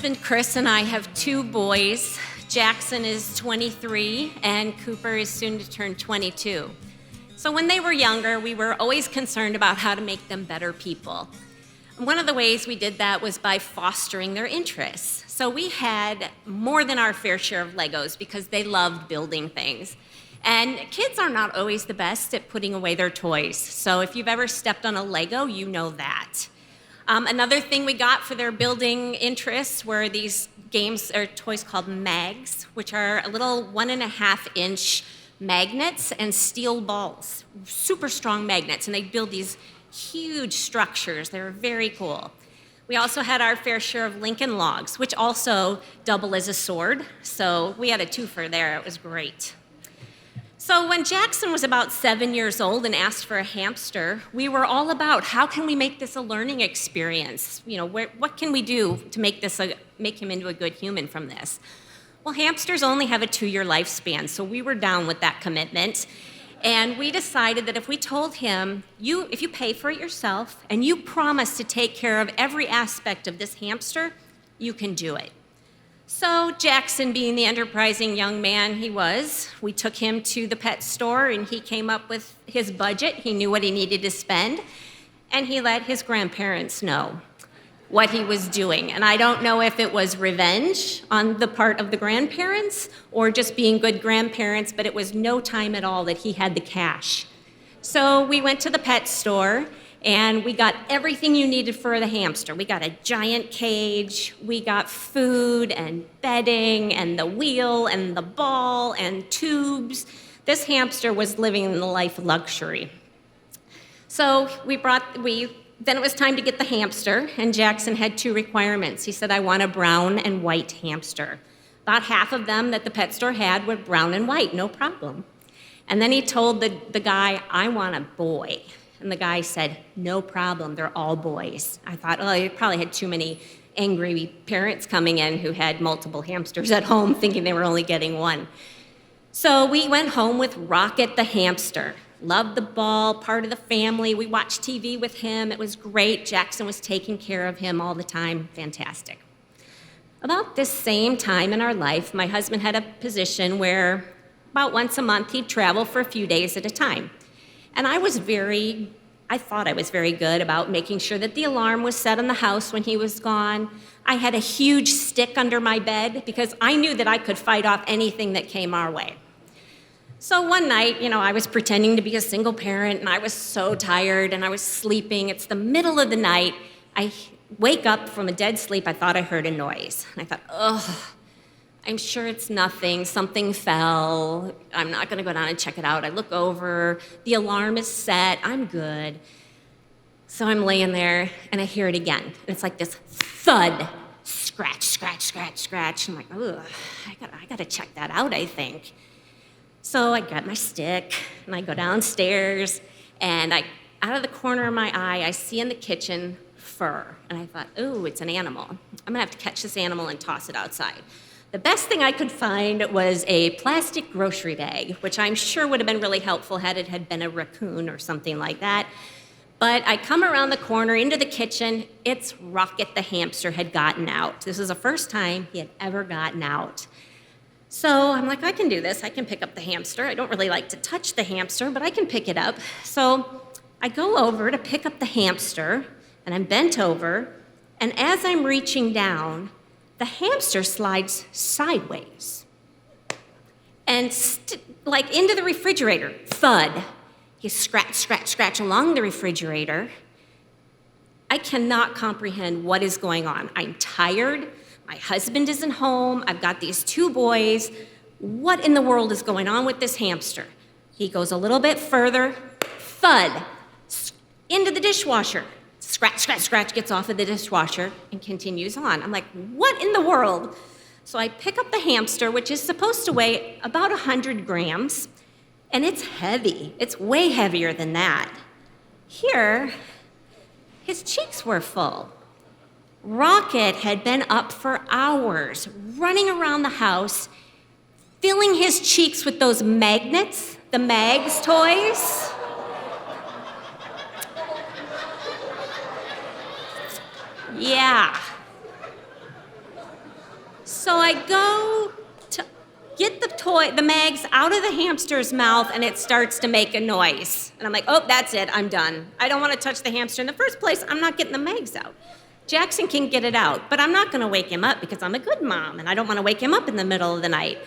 husband, Chris, and I have two boys. Jackson is 23, and Cooper is soon to turn 22. So when they were younger, we were always concerned about how to make them better people. And one of the ways we did that was by fostering their interests. So we had more than our fair share of Legos because they loved building things. And kids are not always the best at putting away their toys. So if you've ever stepped on a Lego, you know that. Another thing we got for their building interests were these games or toys called mags, which are a little 1.5-inch magnets and steel balls, super strong magnets, and they build these huge structures. They were very cool. We also had our fair share of Lincoln logs, which also double as a sword. So we had a twofer there. It was great. So when Jackson was about 7 years old and asked for a hamster, we were all about how can we make this a learning experience? You know, what can we do to make him into a good human from this? Well, hamsters only have a 2-year lifespan, so we were down with that commitment. And we decided that if we told him, if you pay for it yourself and you promise to take care of every aspect of this hamster, you can do it. So Jackson, being the enterprising young man he was, we took him to the pet store and he came up with his budget. He knew what he needed to spend, and he let his grandparents know what he was doing. And I don't know if it was revenge on the part of the grandparents or just being good grandparents, but it was no time at all that he had the cash. So we went to the pet store and we got everything you needed for the hamster. We got a giant cage, we got food and bedding and the wheel and the ball and tubes. This hamster was living the life of luxury. So then it was time to get the hamster, and Jackson had 2 requirements. He said, I want a brown and white hamster. About half of them that the pet store had were brown and white, no problem. And then he told the guy, I want a boy. And the guy said, no problem, they're all boys. I thought, oh, he probably had too many angry parents coming in who had multiple hamsters at home thinking they were only getting one. So we went home with Rocket the hamster. Loved the ball, part of the family. We watched TV with him. It was great. Jackson was taking care of him all the time. Fantastic. About this same time in our life, my husband had a position where about once a month he'd travel for a few days at a time. And I thought I was very good about making sure that the alarm was set on the house when he was gone. I had a huge stick under my bed because I knew that I could fight off anything that came our way. So one night, I was pretending to be a single parent and I was so tired and I was sleeping. It's the middle of the night. I wake up from a dead sleep. I thought I heard a noise. And I thought, ugh. I'm sure it's nothing, something fell, I'm not gonna go down and check it out. I look over, the alarm is set, I'm good. So I'm laying there and I hear it again. And it's like this thud, scratch, scratch, scratch, scratch. I'm like, ugh, I gotta check that out, I think. So I grab my stick and I go downstairs and out of the corner of my eye, I see in the kitchen fur. And I thought, ooh, it's an animal. I'm gonna have to catch this animal and toss it outside. The best thing I could find was a plastic grocery bag, which I'm sure would have been really helpful had it had been a raccoon or something like that. But I come around the corner into the kitchen, it's Rocket the hamster had gotten out. This is the first time he had ever gotten out. So I'm like, I can do this, I can pick up the hamster. I don't really like to touch the hamster, but I can pick it up. So I go over to pick up the hamster, and I'm bent over, and as I'm reaching down, the hamster slides sideways and into the refrigerator, thud. He scratch, scratch, scratch along the refrigerator. I cannot comprehend what is going on. I'm tired. My husband isn't home. I've got these 2 boys. What in the world is going on with this hamster? He goes a little bit further, thud, into the dishwasher. Scratch, scratch, scratch, gets off of the dishwasher and continues on. I'm like, what in the world? So I pick up the hamster, which is supposed to weigh about 100 grams, and it's heavy. It's way heavier than that. Here, his cheeks were full. Rocket had been up for hours, running around the house, filling his cheeks with those magnets, the Mags toys. Yeah. So I go to get the mags out of the hamster's mouth, and it starts to make a noise. And I'm like, oh, that's it, I'm done. I don't want to touch the hamster in the first place. I'm not getting the mags out. Jackson can get it out, but I'm not going to wake him up because I'm a good mom, and I don't want to wake him up in the middle of the night.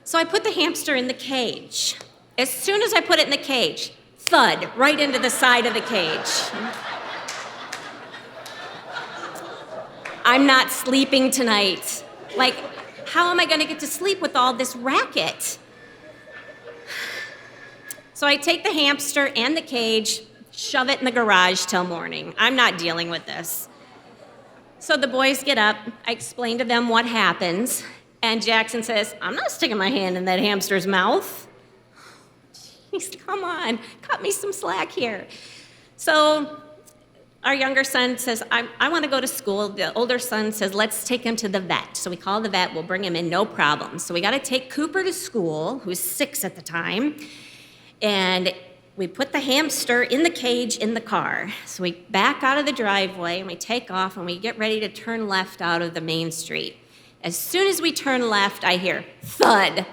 So I put the hamster in the cage. As soon as I put it in the cage, thud, right into the side of the cage. I'm not sleeping tonight. Like, how am I going to get to sleep with all this racket? So I take the hamster and the cage, shove it in the garage till morning. I'm not dealing with this. So the boys get up, I explain to them what happens, and Jackson says, I'm not sticking my hand in that hamster's mouth. Jeez, come on, cut me some slack here. So our younger son says, I want to go to school. The older son says, let's take him to the vet. So we call the vet, we'll bring him in, no problem. So we got to take Cooper to school, who's 6 at the time, and we put the hamster in the cage in the car. So we back out of the driveway and we take off and we get ready to turn left out of the main street. As soon as we turn left, I hear thud.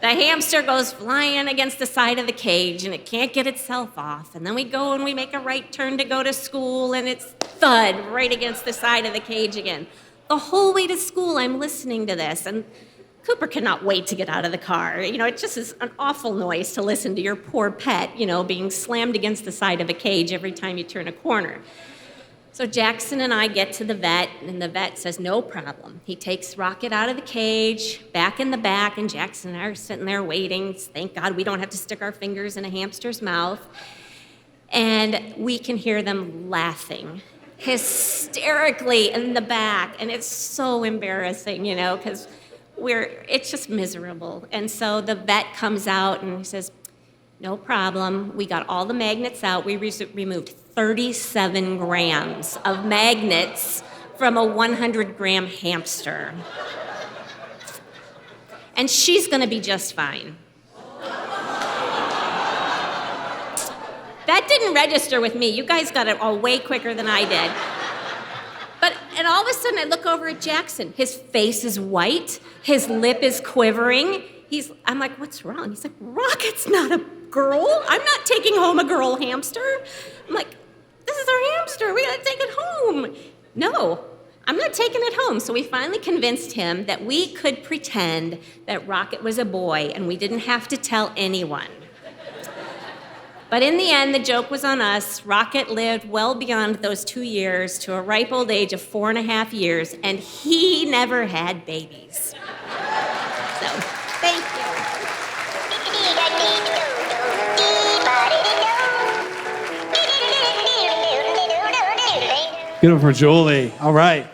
The hamster goes flying against the side of the cage and it can't get itself off. And then we go and we make a right turn to go to school and it's thud right against the side of the cage again. The whole way to school, I'm listening to this, and Cooper cannot wait to get out of the car. You know, it just is an awful noise to listen to your poor pet, you know, being slammed against the side of a cage every time you turn a corner. So Jackson and I get to the vet, and the vet says, no problem. He takes Rocket out of the cage, back in the back, and Jackson and I are sitting there waiting. Thank God we don't have to stick our fingers in a hamster's mouth. And we can hear them laughing hysterically in the back, and it's so embarrassing, you know, because it's just miserable. And so the vet comes out and he says, no problem. We got all the magnets out. We removed 37 grams of magnets from a 100-gram hamster. And she's going to be just fine. That didn't register with me. You guys got it all way quicker than I did. And all of a sudden, I look over at Jackson. His face is white. His lip is quivering. I'm like, what's wrong? He's like, Rocket's not a girl. I'm not taking home a girl hamster. I'm like, this is our hamster. We gotta take it home. No, I'm not taking it home. So we finally convinced him that we could pretend that Rocket was a boy and we didn't have to tell anyone. But in the end, the joke was on us. Rocket lived well beyond those 2 years to a ripe old age of 4.5 years, and he never had babies. So, thank you. Good one for Julie. All right.